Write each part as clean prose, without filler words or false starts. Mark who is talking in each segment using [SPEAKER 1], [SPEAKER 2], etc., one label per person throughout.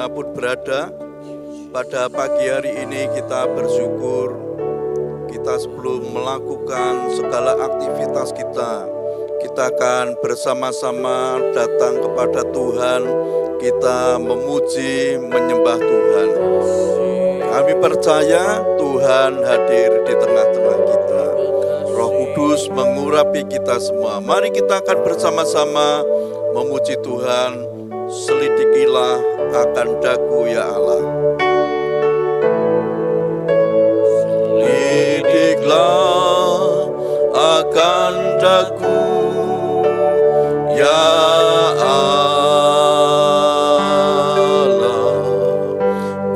[SPEAKER 1] dimanapun berada, pada pagi hari ini kita bersyukur. Kita sebelum melakukan segala aktivitas kita akan bersama-sama datang kepada Tuhan. Kita memuji, menyembah Tuhan. Kami percaya Tuhan hadir di tengah-tengah kita. Roh Kudus mengurapi kita semua. Mari kita akan bersama-sama memuji Tuhan. Selidikilah akan daku ya Allah. Selidiklah akan daku ya Allah.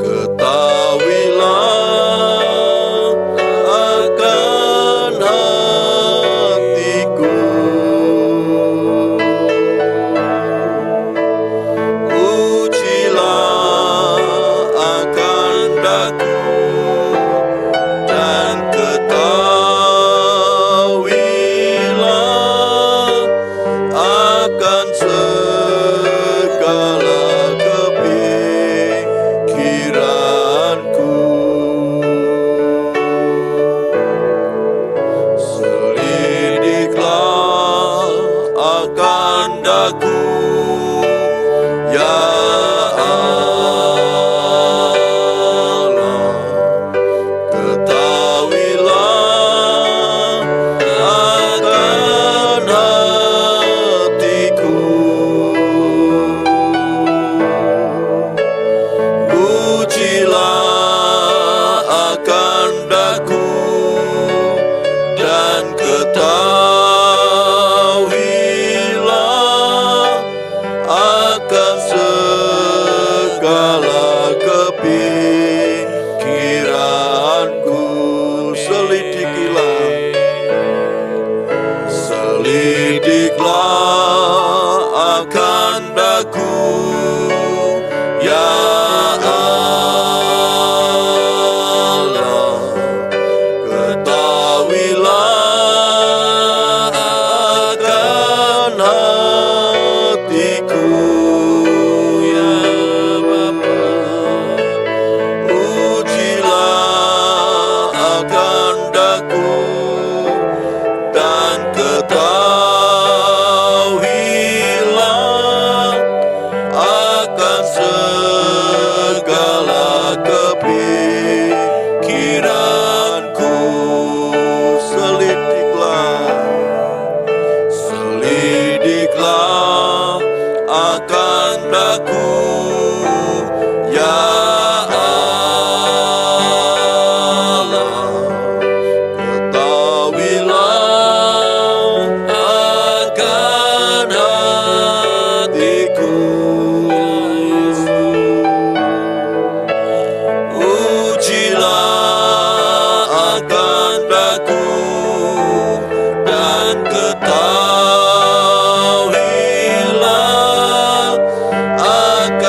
[SPEAKER 1] Ketahuilah akan hatiku. Ujilah akan daku dan ketahuilah akan segala kepikiranku. Selidiklah akan daku ya Allah. Ketahuilah akan hatiku. Ujilah akan daku dan ketahuilah akan segala kepikiranku. Selidiklah akan daku ya Allah. Ketahuilah akan hatiku ya Bapa. Ujilah akan daku dan ketahuilah akan segala kepikiranku. Selidiklah akan daku ya Allah. Ketahuilah akan hatiku. Ujilah akan daku dan ketahuilah akan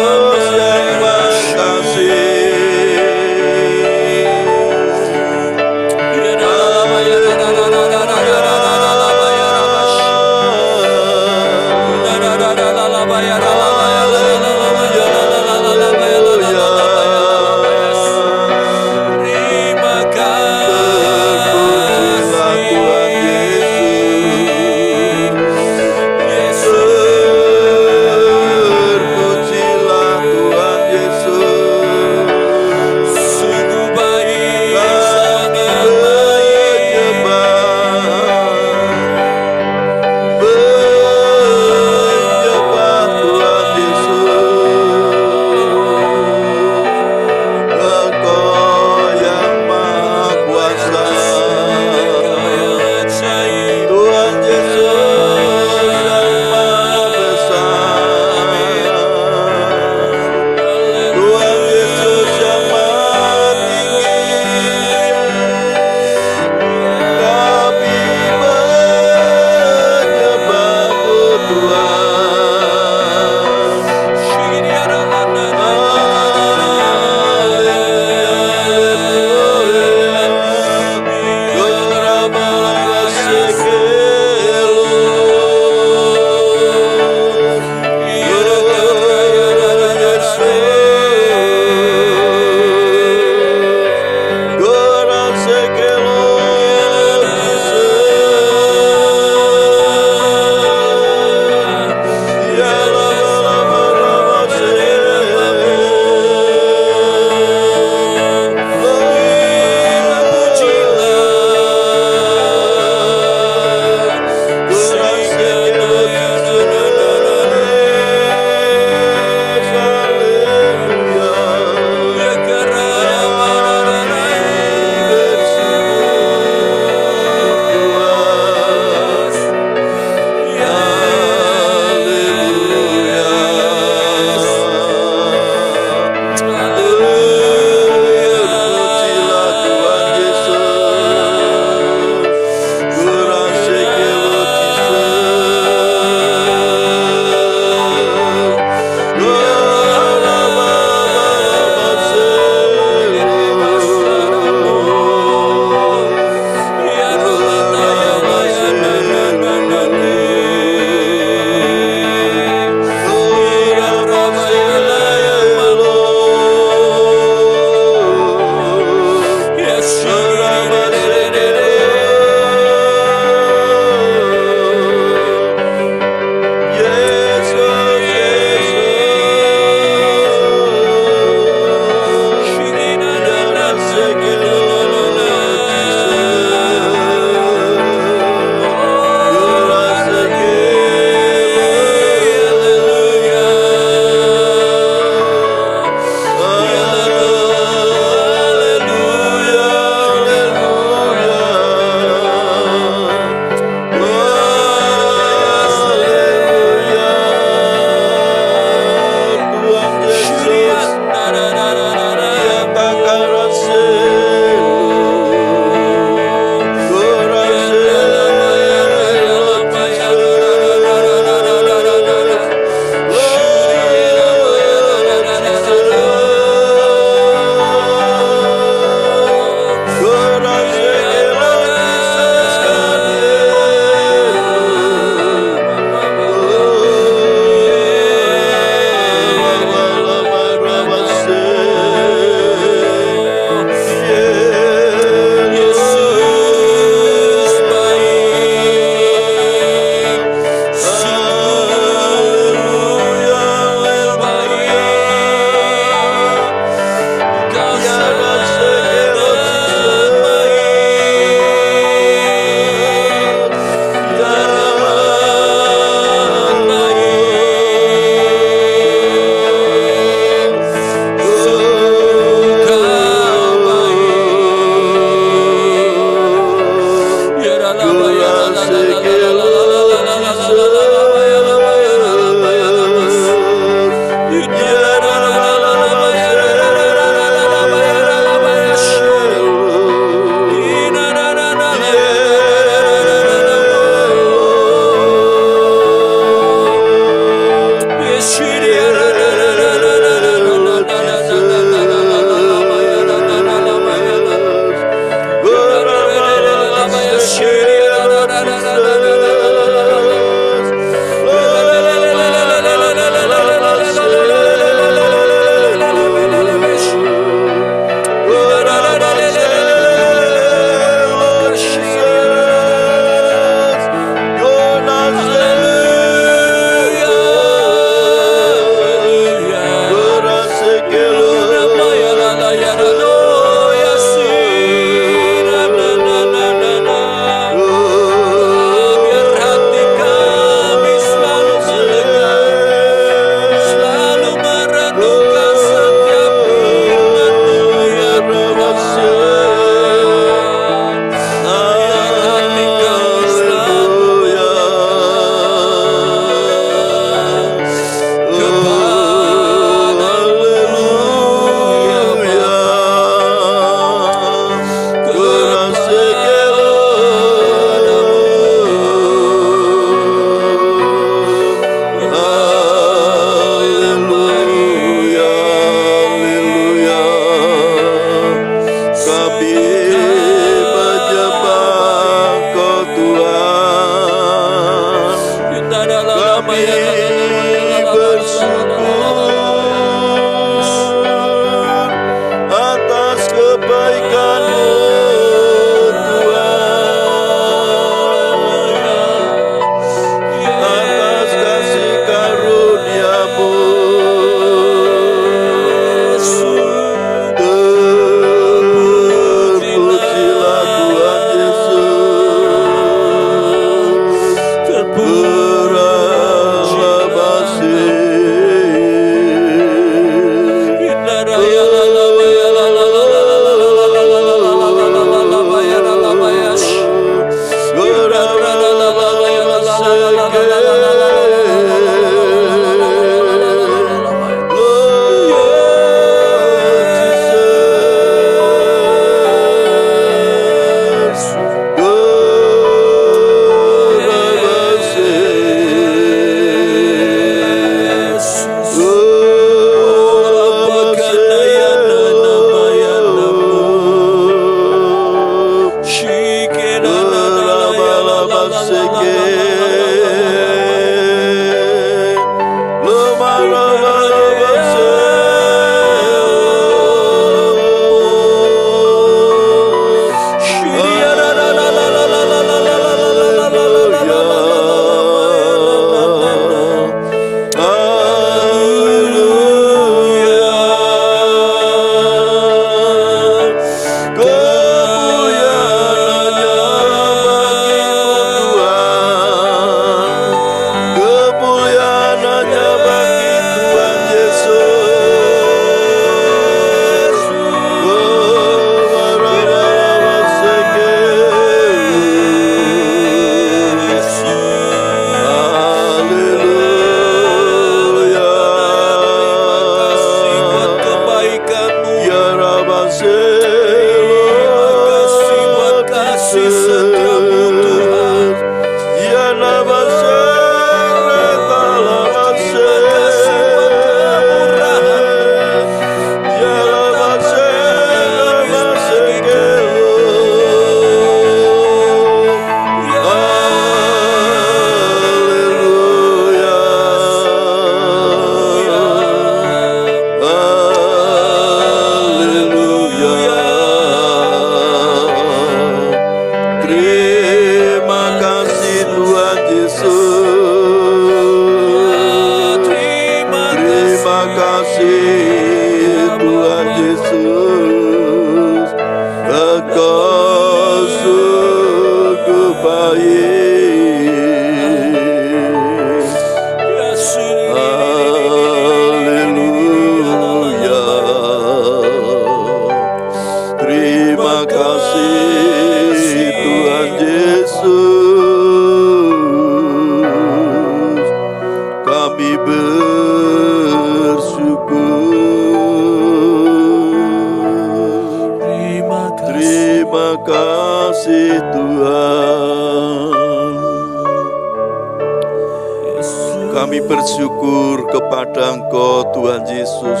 [SPEAKER 2] Kami bersyukur kepada Engkau Tuhan Yesus.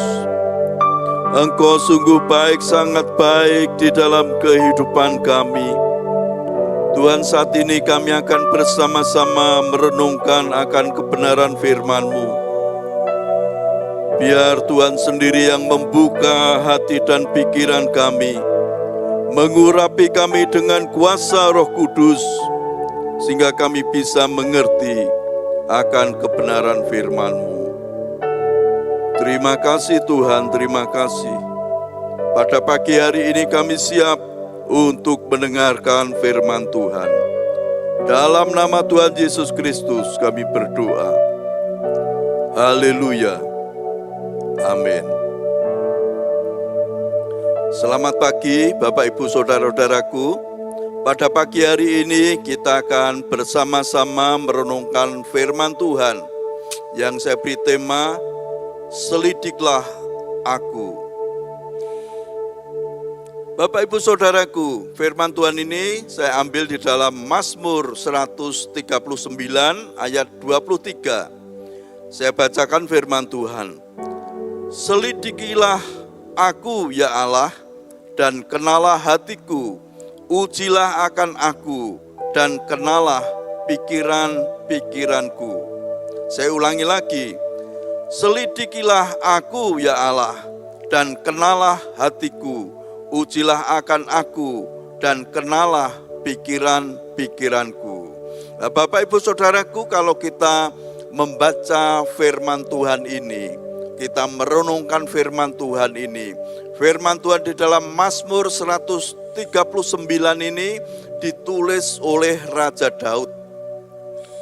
[SPEAKER 2] Engkau sungguh baik, sangat baik di dalam kehidupan kami. Tuhan, saat ini kami akan bersama-sama merenungkan akan kebenaran firman-Mu. Biar Tuhan sendiri yang membuka hati dan pikiran kami, mengurapi kami dengan kuasa Roh Kudus, sehingga kami bisa mengerti akan kebenaran firman-Mu. Terima kasih Tuhan, terima kasih. Pada pagi hari ini kami siap untuk mendengarkan firman Tuhan. Dalam nama Tuhan Yesus Kristus kami berdoa. Haleluya. Amin. Selamat pagi Bapak Ibu Saudara-saudaraku. Pada pagi hari ini kita akan bersama-sama merenungkan firman Tuhan yang saya beri tema, selidiklah aku. Bapak Ibu Saudaraku, firman Tuhan ini saya ambil di dalam Mazmur 139 ayat 23. Saya bacakan firman Tuhan. Selidikilah aku ya Allah, dan kenalah hatiku, ujilah akan aku, dan kenalah pikiran-pikiranku. Saya ulangi lagi, selidikilah aku ya Allah, dan kenalah hatiku, ujilah akan aku, dan kenalah pikiran-pikiranku. Nah, Bapak Ibu Saudaraku, kalau kita membaca firman Tuhan ini, kita merenungkan firman Tuhan ini. Firman Tuhan di dalam Mazmur 139 ini ditulis oleh Raja Daud.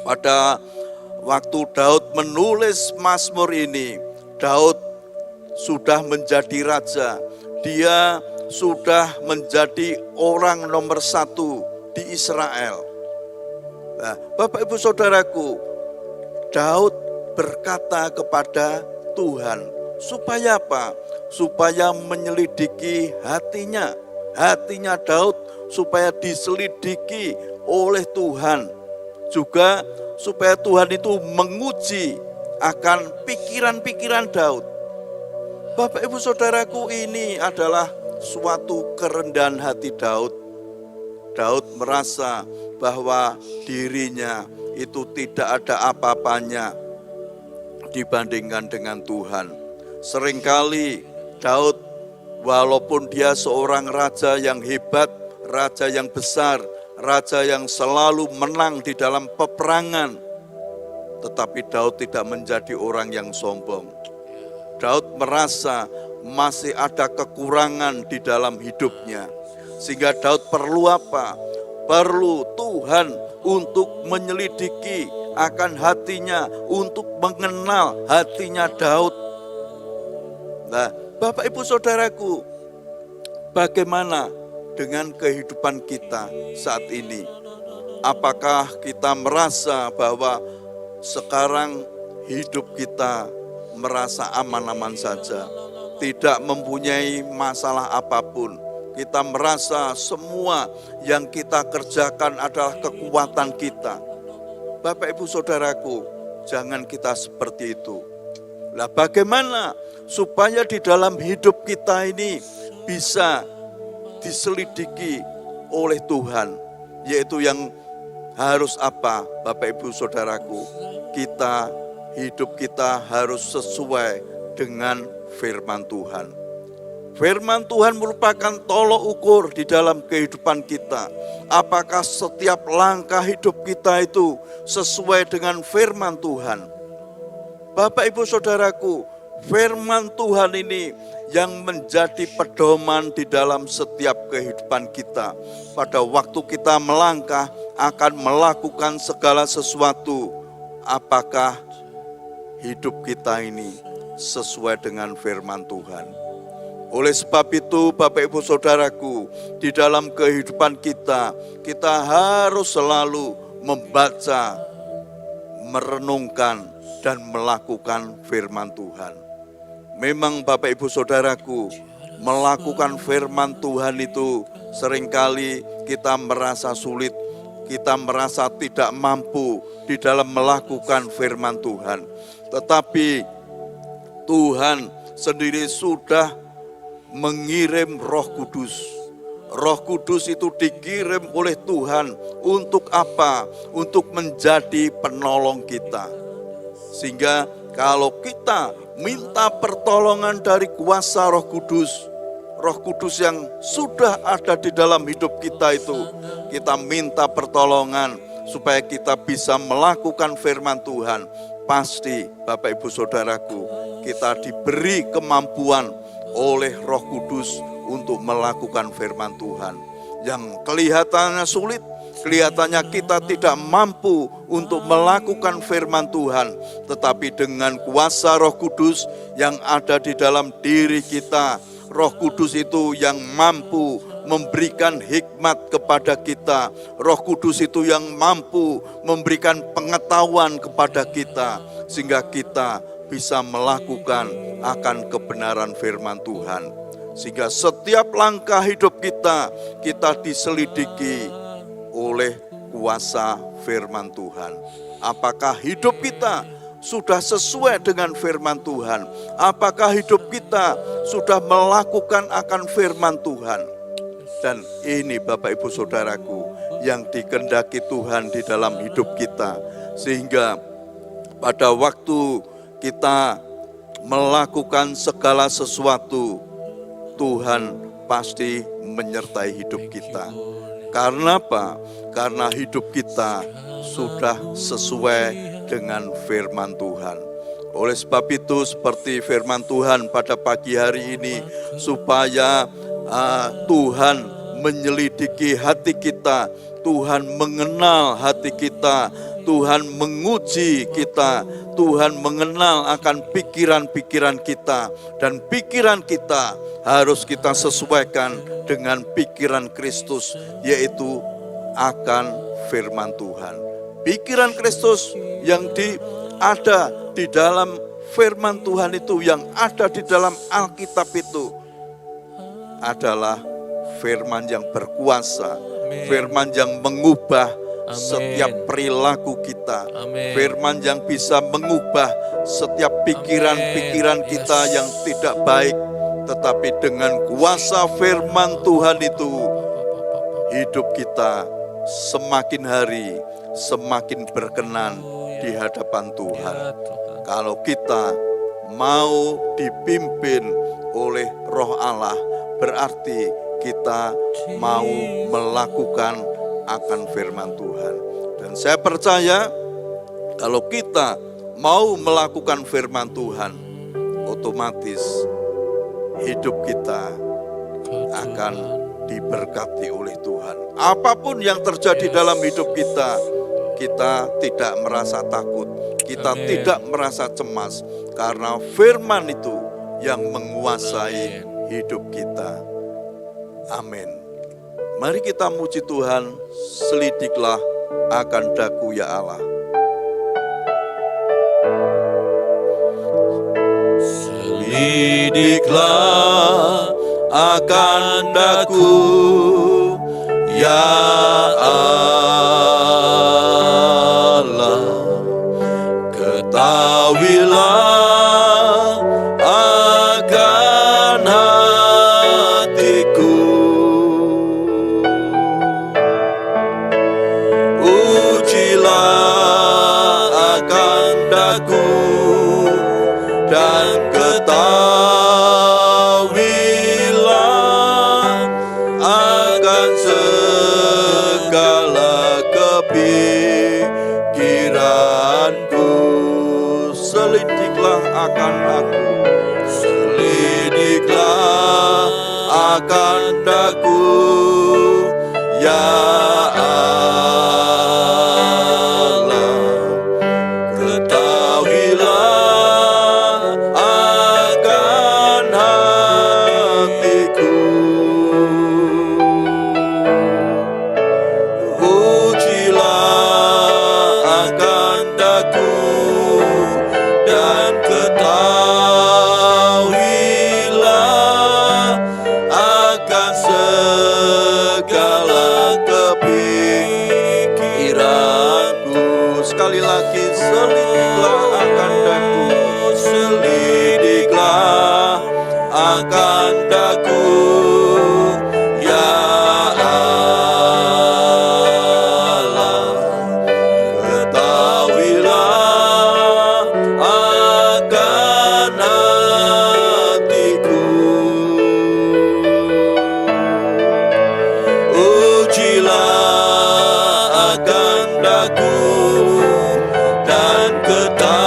[SPEAKER 2] Pada waktu Daud menulis Mazmur ini, Daud sudah menjadi raja. Dia sudah menjadi orang nomor 1 di Israel. Nah, Bapak Ibu Saudaraku, Daud berkata kepada Tuhan, supaya apa? Supaya menyelidiki hatinya. Hatinya Daud supaya diselidiki oleh Tuhan. Juga supaya Tuhan itu menguji akan pikiran-pikiran Daud. Bapak Ibu Saudaraku, ini adalah suatu kerendahan hati Daud. Daud merasa bahwa dirinya itu tidak ada apa-apanya dibandingkan dengan Tuhan. Seringkali Daud, walaupun dia seorang raja yang hebat, raja yang besar, raja yang selalu menang di dalam peperangan, tetapi Daud tidak menjadi orang yang sombong. Daud merasa masih ada kekurangan di dalam hidupnya, sehingga Daud perlu apa? Perlu Tuhan untuk menyelidiki akan hatinya, untuk mengenal hatinya Daud. Nah, Bapak Ibu Saudaraku, bagaimana dengan kehidupan kita saat ini? Apakah kita merasa bahwa sekarang hidup kita merasa aman-aman saja, tidak mempunyai masalah apapun? Kita merasa semua yang kita kerjakan adalah kekuatan kita. Bapak Ibu Saudaraku, jangan kita seperti itu. Lah, bagaimana supaya di dalam hidup kita ini bisa diselidiki oleh Tuhan? Yaitu yang harus apa, Bapak Ibu Saudaraku? Hidup kita harus sesuai dengan firman Tuhan. Firman Tuhan merupakan tolok ukur di dalam kehidupan kita. Apakah setiap langkah hidup kita itu sesuai dengan firman Tuhan? Bapak Ibu Saudaraku, firman Tuhan ini yang menjadi pedoman di dalam setiap kehidupan kita. Pada waktu kita melangkah akan melakukan segala sesuatu, apakah hidup kita ini sesuai dengan firman Tuhan? Oleh sebab itu, Bapak Ibu Saudaraku, di dalam kehidupan kita harus selalu membaca, merenungkan, dan melakukan firman Tuhan. Memang Bapak Ibu Saudaraku, melakukan firman Tuhan itu seringkali kita merasa sulit kita merasa tidak mampu di dalam melakukan firman Tuhan. Tetapi Tuhan sendiri sudah mengirim Roh Kudus. Roh Kudus itu dikirim oleh Tuhan untuk apa? Untuk menjadi penolong kita. Sehingga kalau kita minta pertolongan dari kuasa Roh Kudus yang sudah ada di dalam hidup kita itu, kita minta pertolongan supaya kita bisa melakukan firman Tuhan. Pasti Bapak Ibu Saudaraku, kita diberi kemampuan oleh Roh Kudus untuk melakukan firman Tuhan. Yang kelihatannya sulit, kelihatannya kita tidak mampu untuk melakukan firman Tuhan, tetapi dengan kuasa Roh Kudus yang ada di dalam diri kita, Roh Kudus itu yang mampu memberikan hikmat kepada kita. Roh Kudus itu yang mampu memberikan pengetahuan kepada kita, sehingga kita bisa melakukan akan kebenaran firman Tuhan. Sehingga setiap langkah hidup kita diselidiki oleh kuasa firman Tuhan. Apakah hidup kita sudah sesuai dengan firman Tuhan? Apakah hidup kita sudah melakukan akan firman Tuhan? Dan ini Bapak Ibu Saudaraku yang dikehendaki Tuhan di dalam hidup kita. Sehingga pada waktu kita melakukan segala sesuatu, Tuhan pasti menyertai hidup kita. Karena apa? Karena hidup kita sudah sesuai dengan firman Tuhan. Oleh sebab itu, seperti firman Tuhan pada pagi hari ini, supaya Tuhan menyelidiki hati kita, Tuhan mengenal hati kita, Tuhan menguji kita, Tuhan mengenal akan pikiran-pikiran kita, dan pikiran kita harus kita sesuaikan dengan pikiran Kristus, yaitu akan firman Tuhan. Pikiran Kristus yang ada di dalam firman Tuhan itu, yang ada di dalam Alkitab itu adalah firman yang berkuasa, firman yang mengubah setiap perilaku kita, firman yang bisa mengubah setiap pikiran-pikiran kita yang tidak baik. Tetapi dengan kuasa firman Tuhan itu, hidup kita semakin hari semakin berkenan di hadapan Tuhan. Kalau kita mau dipimpin oleh Roh Allah, berarti kita mau melakukan akan firman Tuhan. Dan saya percaya kalau kita mau melakukan firman Tuhan, otomatis hidup kita akan diberkati oleh Tuhan. Apapun yang terjadi dalam hidup kita, kita tidak merasa takut, kita tidak merasa cemas, karena firman itu yang menguasai hidup kita. Amin. Mari kita muji Tuhan, selidiklah akan daku ya Allah.
[SPEAKER 1] Selidiklah akan daku ya Allah. Ketahuilah akan hatiku, ujilah akan daku, dan ketahuilah akan segala kepikiranku. Selidiklah akan aku, selidiklah akan daku ya Allah. Ketahuilah akan hatiku, ujilah akan daku, dan ketahuilah akan segala kepikiranku. dan ketahuilah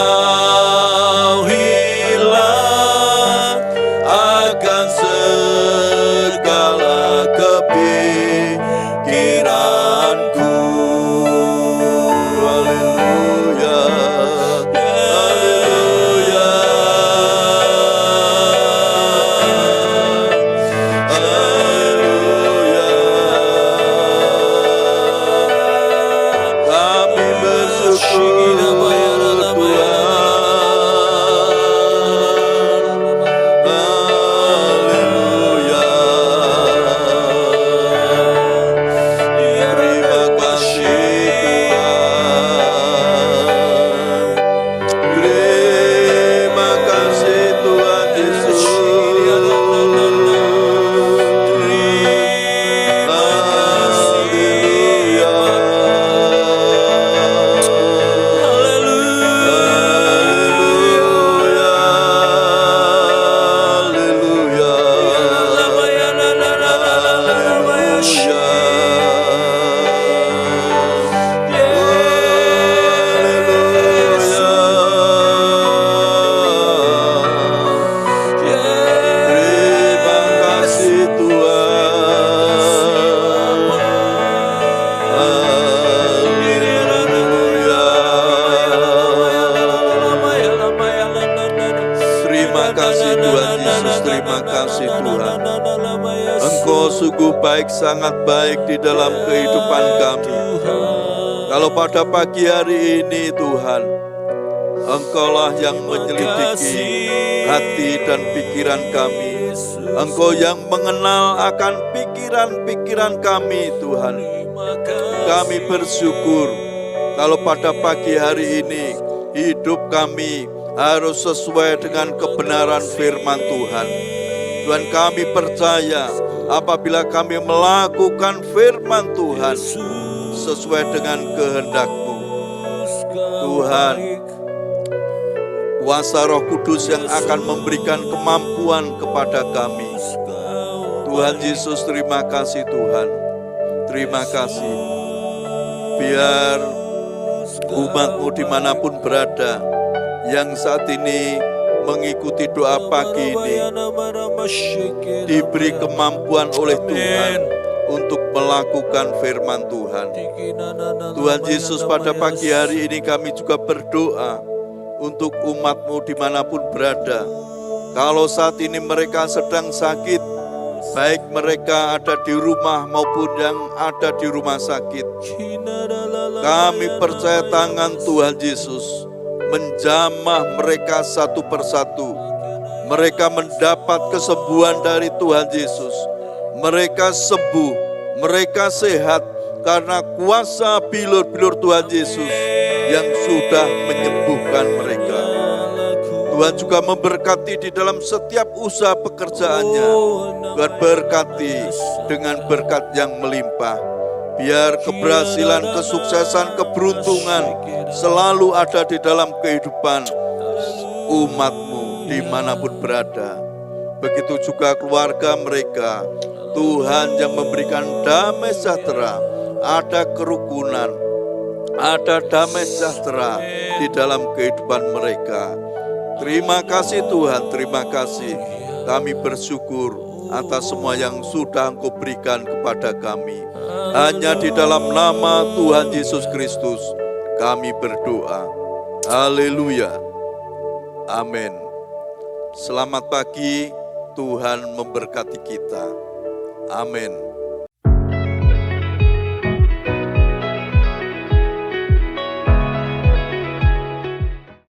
[SPEAKER 1] akan segala kepikiranku.
[SPEAKER 2] Haleluya. Haleluya. Haleluya. Kami bersyukur Tuhan. Haleluya. Terima kasih Tuhan. Terima kasih Tuhan Yesus. Haleluya. Haleluya. Haleluya. Terima kasih Tuhan. Terima kasih Tuhan Yesus, terima kasih Tuhan. Engkau sungguh baik, sangat baik di dalam kehidupan kami. Kalau pada pagi hari ini Tuhan, Engkaulah yang menyelidiki hati dan pikiran kami. Engkau yang mengenal akan pikiran-pikiran kami Tuhan. Kami bersyukur kalau pada pagi hari ini hidup kami harus sesuai dengan kebenaran firman Tuhan. Tuhan, kami percaya apabila kami melakukan firman Tuhan sesuai dengan kehendak-Mu, Tuhan, kuasa Roh Kudus yang akan memberikan kemampuan kepada kami. Tuhan Yesus, terima kasih Tuhan. Terima kasih. Biar umat-Mu dimanapun berada, yang saat ini mengikuti doa pagi ini, diberi kemampuan oleh Tuhan untuk melakukan firman Tuhan. Tuhan Yesus, pada pagi hari ini kami juga berdoa untuk umat-Mu dimanapun berada. Kalau saat ini mereka sedang sakit, baik mereka ada di rumah maupun yang ada di rumah sakit, kami percaya tangan Tuhan Yesus menjamah mereka satu persatu. Mereka mendapat kesembuhan dari Tuhan Yesus. Mereka sembuh, mereka sehat karena kuasa bilur-bilur Tuhan Yesus yang sudah menyembuhkan mereka. Tuhan juga memberkati di dalam setiap usaha pekerjaannya. Tuhan berkati dengan berkat yang melimpah. Biar keberhasilan, kesuksesan, keberuntungan selalu ada di dalam kehidupan umat-Mu dimanapun berada. Begitu juga keluarga mereka. Tuhan yang memberikan damai sejahtera, ada kerukunan, ada damai sejahtera di dalam kehidupan mereka. Terima kasih Tuhan, terima kasih. Kami bersyukur atas semua yang sudah Engkau berikan kepada kami. Hanya di dalam nama Tuhan Yesus Kristus kami berdoa. Haleluya. Amin. Selamat pagi, Tuhan memberkati kita. Amin.